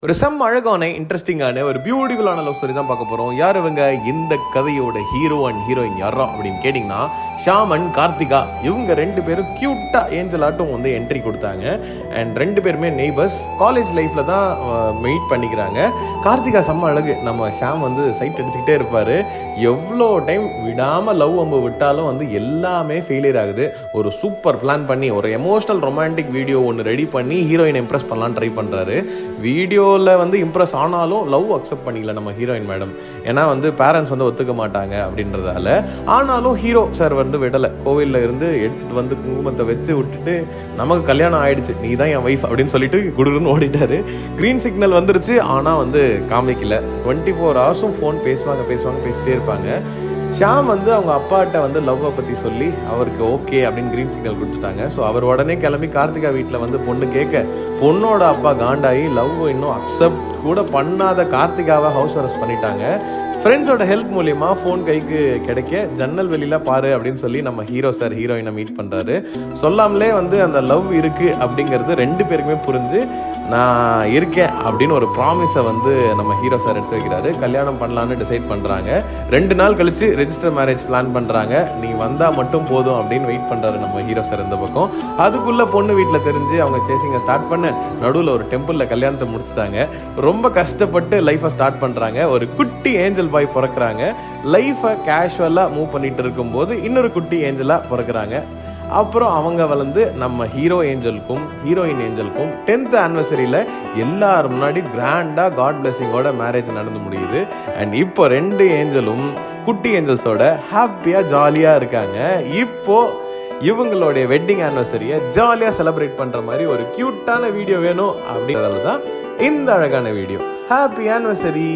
ஒரு அழகான இன்ட்ரெஸ்டிங்கான ஒரு பியூட்டிஃபுல்லான லவ் ஸ்டோரி தான் பார்க்க போகிறோம். யார் இவங்க? இந்த கதையோட ஹீரோ அண்ட் ஹீரோயின் யாரா அப்படின்னு கேட்டிங்கன்னா, ஷாம் அண்ட் கார்த்திகா. இவங்க ரெண்டு பேரும் க்யூட்டாக ஏஞ்சல் ஆட்டும் வந்து என்ட்ரி கொடுத்தாங்க. அண்ட் ரெண்டு பேருமே நெய்பர்ஸ். காலேஜ் லைஃப்பில் தான் மீட் பண்ணிக்கிறாங்க. கார்த்திகா செம்ம அழகு. நம்ம ஷாம் வந்து சைட் அடிச்சுக்கிட்டே இருப்பார். எவ்வளோ டைம் விடாமல் லவ் அம்பு விட்டாலும் வந்து எல்லாமே ஃபெயிலியர் ஆகுது. ஒரு சூப்பர் பிளான் பண்ணி ஒரு எமோஷ்னல் ரொமான்டிக் வீடியோ ஒன்று ரெடி பண்ணி ஹீரோயினை இம்ப்ரெஸ் பண்ணலான்னு ட்ரை பண்ணுறாரு. வீடியோவில் வந்து இம்ப்ரெஸ் ஆனாலும் லவ் அக்செப்ட் பண்ணிக்கல நம்ம ஹீரோயின் மேடம். ஏன்னா வந்து பேரண்ட்ஸ் வந்து ஒத்துக்க மாட்டாங்க அப்படின்றதால. ஆனாலும் ஹீரோ சார் வந்து விடலை. கோவிலில் இருந்து எடுத்துகிட்டு வந்து குங்குமத்தை வச்சு விட்டுட்டு, நமக்கு கல்யாணம் ஆயிடுச்சு, நீ தான் என் ஒய்ஃப் அப்படின்னு சொல்லிட்டு குடுன்னு ஓடிட்டாரு. க்ரீன் சிக்னல் வந்துருச்சு, ஆனால் வந்து காமிக்கல. 24 ஹவர்ஸும் ஃபோன் பேசிட்டே இருப்பாங்க. ஷாம் வந்து அவங்க அப்பாட்ட வந்து லவ்வை பற்றி சொல்லி அவருக்கு ஓகே அப்படின்னு க்ரீன் சிக்னல் கொடுத்துட்டாங்க. ஸோ அவர் உடனே கிளம்பி கார்த்திகா வீட்டில் வந்து பொண்ணு கேட்க, பொண்ணோட அப்பா காண்டாகி லவ் இன்னும் அக்செப்ட் கூட பண்ணாத கார்த்திகாவை ஹவுஸ் அரெஸ்ட் பண்ணிட்டாங்க. ஃப்ரெண்ட்ஸோட ஹெல்ப் மூலியமா ஃபோன் கைக்கு கிடைக்க ஜன்னல் வெளியில பாரு அப்படின்னு சொல்லி நம்ம ஹீரோ சார் ஹீரோயினை மீட் பண்ணுறாரு. சொல்லாமலே வந்து அந்த லவ் இருக்குது அப்படிங்கிறது ரெண்டு பேருக்குமே புரிஞ்சு, நான் இருக்கேன் அப்படின்னு ஒரு ப்ராமிஸை வந்து நம்ம ஹீரோ சார் எடுத்து வைக்கிறாரு. கல்யாணம் பண்ணலான்னு டிசைட் பண்ணுறாங்க. 2 நாள் கழித்து ரெஜிஸ்டர் மேரேஜ் பிளான் பண்ணுறாங்க. நீ வந்தால் மட்டும் போதும் அப்படின்னு வெயிட் பண்ணுறாரு நம்ம ஹீரோ சார் இந்த பக்கம். அதுக்குள்ளே பொண்ணு வீட்டில் தெரிஞ்சு அவங்க சேசிங்கை ஸ்டார்ட் பண்ண நடுவில் ஒரு டெம்பிளில் கல்யாணத்தை முடிச்சுட்டாங்க. ரொம்ப கஷ்டப்பட்டு லைஃப்பை ஸ்டார்ட் பண்ணுறாங்க. ஒரு குட்டி ஏஞ்சல் பாய் பிறக்கிறாங்க. லைஃப்பை கேஷுவலாக மூவ் பண்ணிட்டு இருக்கும்போது இன்னொரு குட்டி ஏஞ்சலாக பிறக்கிறாங்க. அப்புறம் அவங்க வளர்ந்து நம்ம ஹீரோ ஏஞ்சலுக்கும் ஹீரோயின் ஏஞ்சலுக்கும் 10th ஆனிவர்சரியில் எல்லாரும் முன்னாடி கிராண்டாக காட் பிளெஸிங்கோட மேரேஜ் நடந்து முடியுது. அண்ட் இப்போ 2 ஏஞ்சலும் குட்டி ஏஞ்சல்ஸோட ஹாப்பியாக ஜாலியாக இருக்காங்க. இப்போது இவங்களுடைய வெட்டிங் ஆனிவர்சரியை ஜாலியாக செலிப்ரேட் பண்ணுற மாதிரி ஒரு க்யூட்டான வீடியோ வேணும் அப்படின்றதால தான் இந்த அழகான வீடியோ. Happy anniversary.